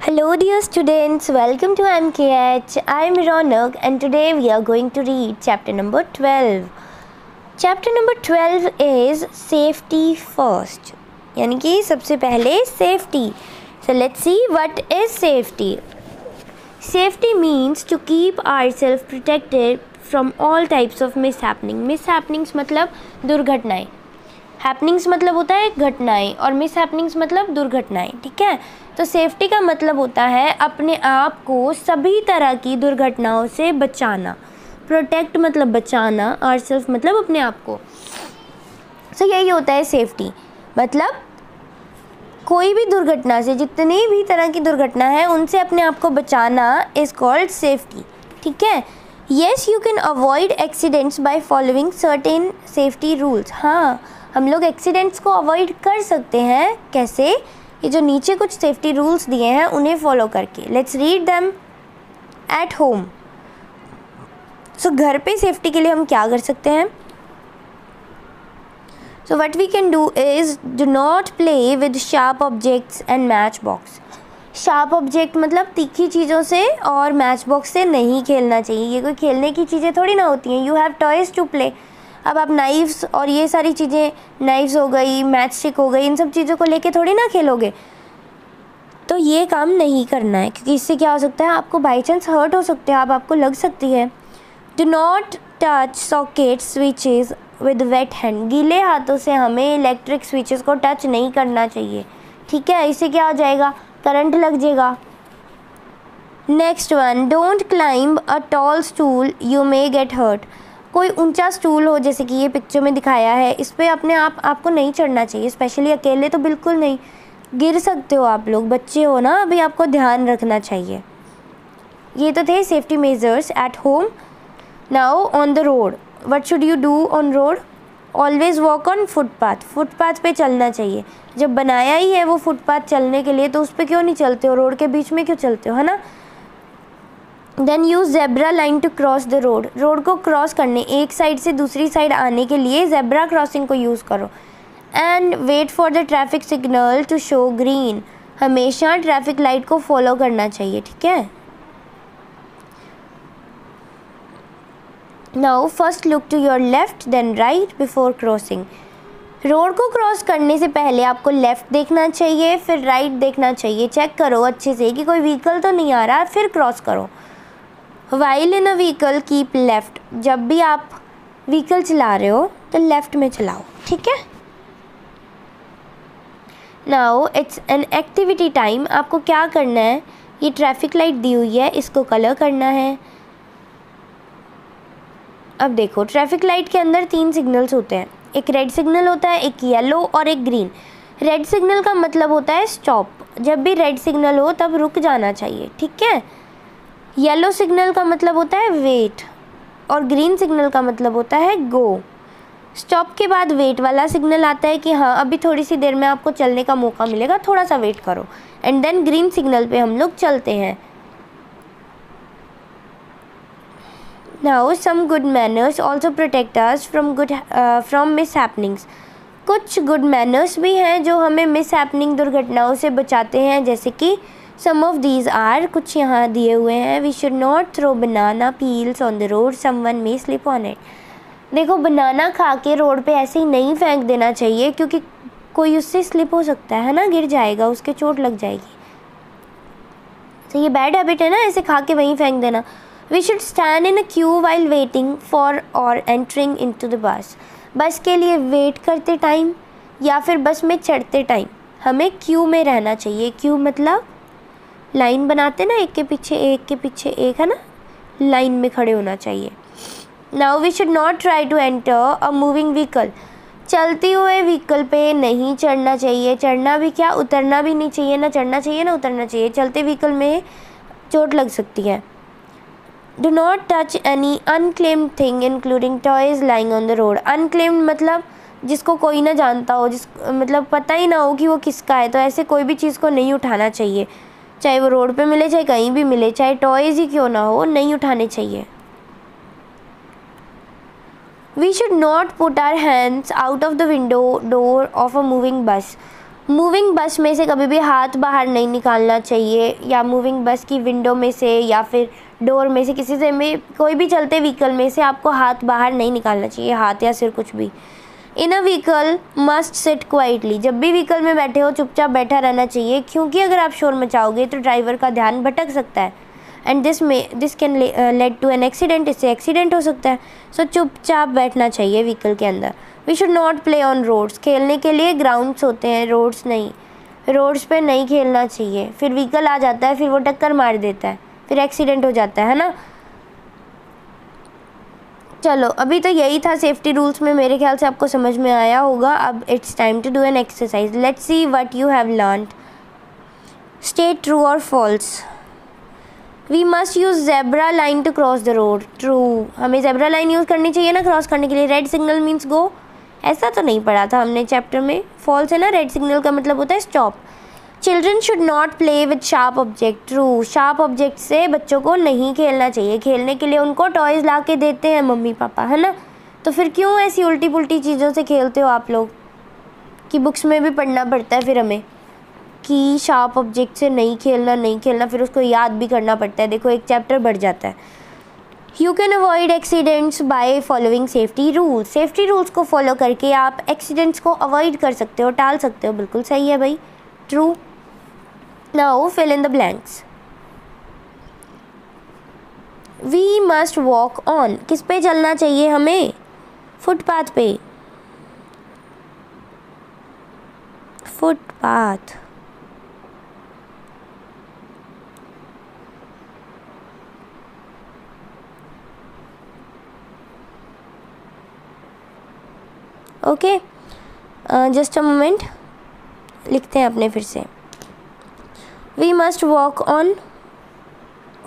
Hello dear students, welcome to MKH. I am Ronak and today we are going to read chapter number 12. Chapter number 12 is safety first. यानी कि सबसे पहले safety. So let's see what is safety. Safety means to keep ourselves protected from all types of mishappening. Mishappenings मतलब दुर्घटनाएं. Happenings मतलब होता है घटनाएं और मिस हैपनिंग्स मतलब दुर्घटनाएं. ठीक है, तो सेफ्टी का मतलब होता है अपने आप को सभी तरह की दुर्घटनाओं से बचाना. प्रोटेक्ट मतलब बचाना, आवरसेल्फ मतलब अपने आप को. सो यही होता है सेफ्टी. मतलब कोई भी दुर्घटना से, जितनी भी तरह की दुर्घटना है उनसे अपने आप को बचाना इज़ कॉल्ड सेफ्टी. ठीक है. Yes, you can avoid accidents by following certain safety rules. हाँ, हम लोग एक्सीडेंट्स को अवॉइड कर सकते हैं. कैसे? ये जो नीचे कुछ सेफ्टी रूल्स दिए हैं उन्हें फॉलो करके. Let's read them. At home. So घर पे सेफ्टी के लिए हम क्या कर सकते हैं? So what we can do is do not play with sharp objects and match box. Sharp object मतलब तीखी चीज़ों से, और मैच बॉक्स से नहीं खेलना चाहिए. ये कोई खेलने की चीज़ें थोड़ी ना होती हैं. You have toys to play. अब आप नाइफ्स और ये सारी चीज़ें, नाइफ्स हो गई, मैच स्टिक हो गई, इन सब चीज़ों को लेके थोड़ी ना खेलोगे. तो ये काम नहीं करना है, क्योंकि इससे क्या हो सकता है, आपको बाई चांस हर्ट हो सकते हैं, आपको लग सकती है. Do not touch socket switches with weight hand. गीले हाथों से हमें इलेक्ट्रिक स्विचेस को टच नहीं करना चाहिए. ठीक है, इससे क्या हो जाएगा, करंट लग जाएगा. Next one, don't climb a tall stool, you may get hurt. कोई ऊंचा स्टूल हो, जैसे कि ये पिक्चर में दिखाया है, इस पर अपने आपको नहीं चढ़ना चाहिए. स्पेशली अकेले तो बिल्कुल नहीं, गिर सकते हो आप लोग. बच्चे हो ना, अभी आपको ध्यान रखना चाहिए. ये तो थे safety measures at home. Now on the road, what should you do on road? Always walk on footpath. Footpath पे चलना चाहिए. जब बनाया ही है वो फुटपाथ चलने के लिए, तो उस पर क्यों नहीं चलते हो? रोड के बीच में क्यों चलते हो, है ना? Then use zebra line to cross the road. Road को क्रॉस करने, एक साइड से दूसरी साइड आने के लिए जेब्रा क्रॉसिंग को यूज़ करो. And wait for the traffic signal to show green. हमेशा ट्रैफिक लाइट को फॉलो करना चाहिए. ठीक है. Now first look to your left then right before crossing. Road को क्रॉस करने से पहले आपको लेफ़्ट देखना चाहिए, फिर राइट देखना चाहिए. चेक करो अच्छे से कि कोई व्हीकल तो नहीं आ रहा, फिर क्रॉस करो. While in a vehicle keep left. जब भी आप व्हीकल चला रहे हो तो लेफ़्ट में चलाओ. ठीक है. Now it's an activity time. आपको क्या करना है, ये ट्रैफिक लाइट दी हुई है, इसको कलर करना है. अब देखो, ट्रैफिक लाइट के अंदर 3 सिग्नल्स होते हैं. एक रेड सिग्नल होता है, एक येलो और एक ग्रीन. रेड सिग्नल का मतलब होता है स्टॉप. जब भी रेड सिग्नल हो तब रुक जाना चाहिए. ठीक है. येलो सिग्नल का मतलब होता है वेट, और ग्रीन सिग्नल का मतलब होता है गो. स्टॉप के बाद वेट वाला सिग्नल आता है कि हाँ अभी थोड़ी सी देर में आपको चलने का मौका मिलेगा, थोड़ा सा वेट करो. एंड देन ग्रीन सिग्नल पे हम लोग चलते हैं. Now some good manners also protect us from mishappenings. कुछ गुड मैनर्स भी हैं जो हमें मिस हैपनिंग, दुर्घटनाओं से बचाते हैं. जैसे कि सम ऑफ दीज आर, कुछ यहाँ दिए हुए हैं. We should not throw banana peels on the road, someone may slip on it. देखो, बनाना खा के रोड पे ऐसे ही नहीं फेंक देना चाहिए, क्योंकि कोई उससे स्लिप हो सकता है ना, गिर जाएगा, उसके चोट लग जाएगी. तो ये बैड हैबिट है ना, ऐसे खा के वहीं फेंक देना. We should stand in a queue while waiting for और entering into the bus. Bus के लिए वेट करते टाइम या फिर बस में चढ़ते टाइम हमें क्यू में रहना चाहिए. क्यू मतलब लाइन बनाते ना, एक के पीछे एक, है ना, लाइन में खड़े होना चाहिए. Now we should not try to enter a moving vehicle. चलते हुए व्हीकल पे नहीं चढ़ना चाहिए. चढ़ना भी क्या, उतरना भी नहीं चाहिए. ना चढ़ना चाहिए ना उतरना चाहिए. चलते व्हीकल में चोट लग सकती है. Do not touch any unclaimed thing including toys lying on the road. Unclaimed मतलब जिसको कोई ना जानता हो, मतलब पता ही ना हो कि वो किसका है, तो ऐसे कोई भी चीज़ को नहीं उठाना चाहिए. चाहे वो रोड पे मिले, चाहे कहीं भी मिले, चाहे टॉयज़ ही क्यों ना हो, नहीं उठाने चाहिए. We should not put our hands out of the window door of a moving bus. Moving bus में से कभी भी हाथ बाहर नहीं निकालना चाहिए, या मूविंग बस की विंडो में से या फिर डोर में से, किसी से में, कोई भी चलते व्हीकल में से आपको हाथ बाहर नहीं निकालना चाहिए, हाथ या सिर कुछ भी। In a vehicle must sit quietly, जब भी व्हीकल में बैठे हो चुपचाप बैठा रहना चाहिए, क्योंकि अगर आप शोर मचाओगे तो ड्राइवर का ध्यान भटक सकता है, and this can lead to an accident, इससे एक्सीडेंट हो सकता है। सो चुपचाप बैठना चाहिए व्हीकल के अंदर। We should not play on roads, खेलने के लिए ग्राउंड्स होते हैं, रोड्स नहीं, रोड्स पे नहीं खेलना चाहिए, फिर व्हीकल आ जाता है, फिर वो टक्कर मार देता है, फिर एक्सीडेंट हो जाता है ना। चलो अभी तो यही था सेफ्टी रूल्स में, मेरे ख्याल से आपको समझ में आया होगा। अब it's time to do an exercise, let's see what you have learned. State true और false. We must use zebra line to cross the road. True, हमें जेब्रा लाइन यूज़ करनी चाहिए ना क्रॉस करने के लिए। रेड सिग्नल मीन्स गो, ऐसा तो नहीं पढ़ा था हमने चैप्टर में। फॉल्स है ना, रेड सिग्नल का मतलब होता है stop. Children should not play with sharp object. True, sharp object से बच्चों को नहीं खेलना चाहिए। खेलने के लिए उनको टॉयज़ ला के देते हैं मम्मी पापा, है ना, तो फिर क्यों ऐसी उल्टी पुल्टी चीज़ों से खेलते हो आप लोग, कि बुक्स में भी पढ़ना पड़ता है फिर हमें कि शार्प ऑब्जेक्ट से नहीं खेलना, फिर उसको याद भी करना पड़ता है। देखो एक चैप्टर बढ़ जाता है। You can avoid accidents by following safety rules. Safety rules को फॉलो करके आप एक्सीडेंट्स को अवॉइड कर सकते हो, टाल सकते हो। बिल्कुल सही है भाई, true. Now fill in the blanks. We must walk on, किस पे चलना चाहिए हमें? फुटपाथ पे, footpath. Okay, just a moment, लिखते हैं अपने फिर से। We must walk on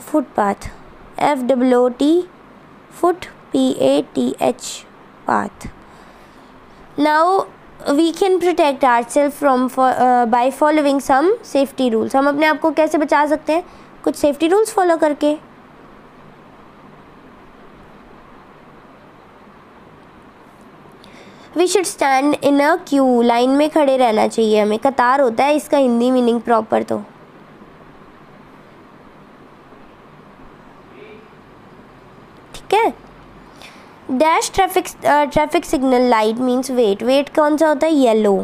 footpath, FOOT, foot, PATH, path. Now we can protect ourselves from by following some safety rules. हम अपने आप को कैसे बचा सकते हैं? कुछ सेफ्टी रूल्स फॉलो करके। We should stand in a Q, line में खड़े रहना चाहिए हमें। कतार होता है इसका हिंदी मीनिंग प्रॉपर तो, ठीक है। Dash traffic signal light means wait. Wait कौन सा होता है? येलो।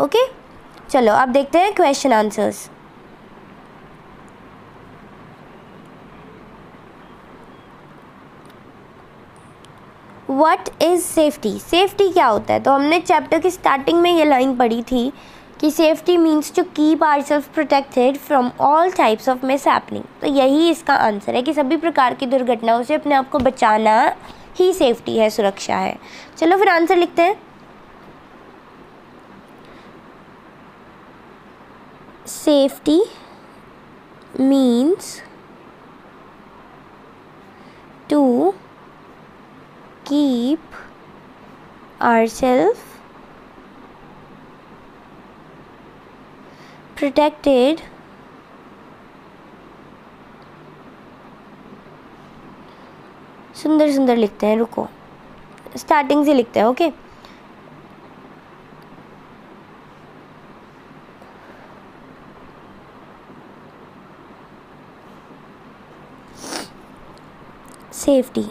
ओके, चलो अब देखते हैं question answers. What is safety? Safety क्या होता है? तो हमने चैप्टर की स्टार्टिंग में ये लाइन पढ़ी थी कि safety means to keep ourself protected from all types of mishappening. तो यही इसका आंसर है कि सभी प्रकार की दुर्घटनाओं से अपने आप को बचाना ही सेफ्टी है, सुरक्षा है। चलो फिर आंसर लिखते हैं। Safety means to keep ourselves protected सुंदर सुंदर लिखते हैं, रुको स्टार्टिंग से लिखते हैं। Okay, safety,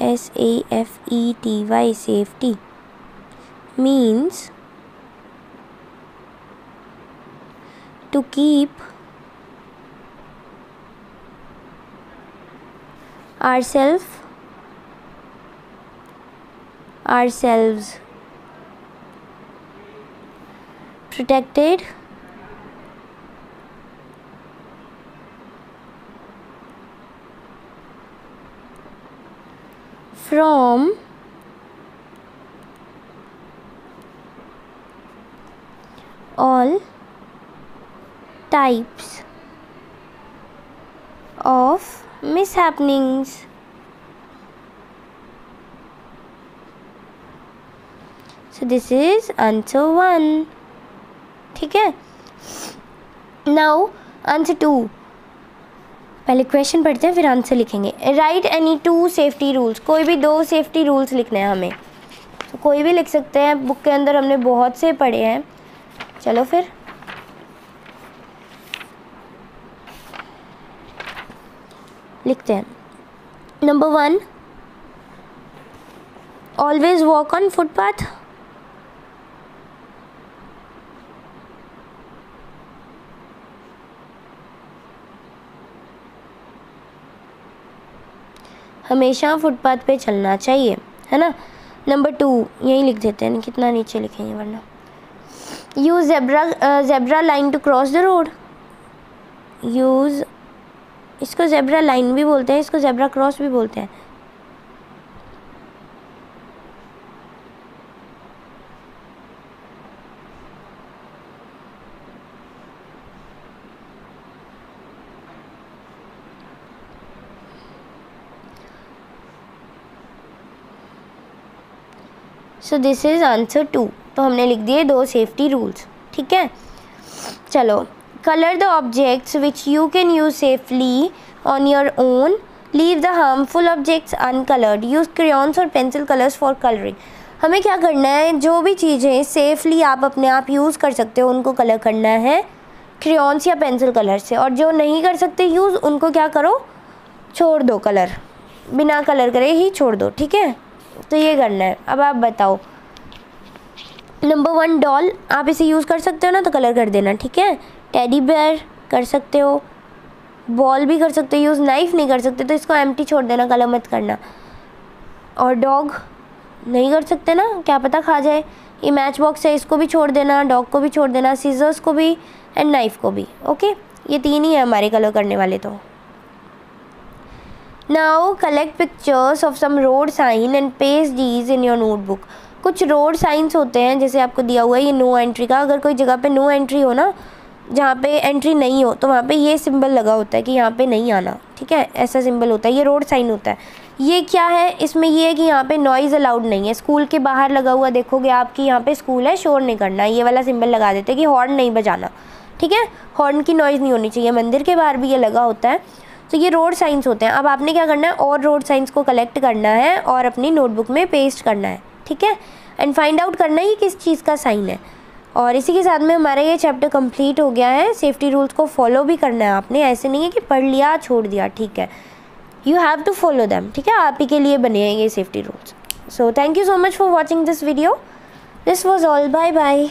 SAFETY, safety means to keep ourselves protected from all types of mishappenings. So this is answer 1. ठीक है। Now answer 2. पहले क्वेश्चन पढ़ते हैं फिर आंसर लिखेंगे। राइट एनी 2 सेफ्टी रूल्स, कोई भी 2 सेफ्टी रूल्स लिखने हैं हमें। तो कोई भी लिख सकते हैं, बुक के अंदर हमने बहुत से पढ़े हैं। चलो फिर लिखते हैं। Number 1, always walk on footpath. हमेशा फुटपाथ पे चलना चाहिए, है ना। नंबर 2 यही लिख देते हैं, कितना नीचे लिखेंगे वरना। Use zebra line to cross the road. Use, इसको ज़ेब्रा लाइन भी बोलते हैं, इसको ज़ेब्रा क्रॉस भी बोलते हैं। So this is answer 2। तो हमने लिख दिए 2 सेफ्टी रूल्स, ठीक है। चलो, colour the objects which you can use safely on your own, leave the harmful objects uncoloured, use crayons और पेंसिल कलर्स फॉर कलरिंग। हमें क्या करना है, जो भी चीज़ें सेफली आप अपने आप यूज़ कर सकते हो उनको कलर करना है क्रेयॉन्स या पेंसिल कलर से, और जो नहीं कर सकते यूज़ उनको क्या करो, छोड़ दो, कलर बिना कलर करे ही छोड़ दो, ठीक है। तो ये करना है। अब आप बताओ। नंबर 1 डॉल, आप इसे यूज़ कर सकते हो ना, तो कलर कर देना, ठीक है। टेडी बेयर कर सकते हो, बॉल भी कर सकते हो यूज़, नाइफ नहीं कर सकते तो इसको एम्प्टी छोड़ देना, कलर मत करना। और डॉग नहीं कर सकते ना, क्या पता खा जाए। ये मैच बॉक्स है, इसको भी छोड़ देना, डॉग को भी छोड़ देना, सीजर्स को भी एंड नाइफ को भी। ओके, ये 3 ही है हमारे कलर करने वाले। तो now collect pictures of some road sign and paste these in your notebook. कुछ रोड साइंस होते हैं, जैसे आपको दिया हुआ है ये नो एंट्री का, अगर कोई जगह पे नो एंट्री हो ना, जहाँ पे एंट्री नहीं हो, तो वहाँ पे ये सिंबल लगा होता है कि यहाँ पे नहीं आना, ठीक है, ऐसा सिंबल होता है, ये रोड साइन होता है। ये क्या है, इसमें ये है कि यहाँ पे नॉइज़ अलाउड नहीं है। स्कूल के बाहर लगा हुआ देखोगे आप कि यहाँ पे स्कूल है, शोर नहीं करना, ये वाला सिंबल लगा देते हैं कि हॉर्न नहीं बजाना, ठीक है, हॉर्न की नॉइज़ नहीं होनी चाहिए। मंदिर के बाहर भी ये लगा होता है। तो ये रोड साइंस होते हैं। अब आपने क्या करना है, और रोड साइंस को कलेक्ट करना है और अपनी नोटबुक में पेस्ट करना है, ठीक है, एंड फाइंड आउट करना है कि किस चीज़ का साइन है। और इसी के साथ में हमारा ये चैप्टर कंप्लीट हो गया है। सेफ्टी रूल्स को फॉलो भी करना है आपने, ऐसे नहीं है कि पढ़ लिया छोड़ दिया, ठीक है, you have to follow them, ठीक है, आप ही के लिए बने हैं ये safety rules. So thank you so much for watching this video. This was all, bye bye.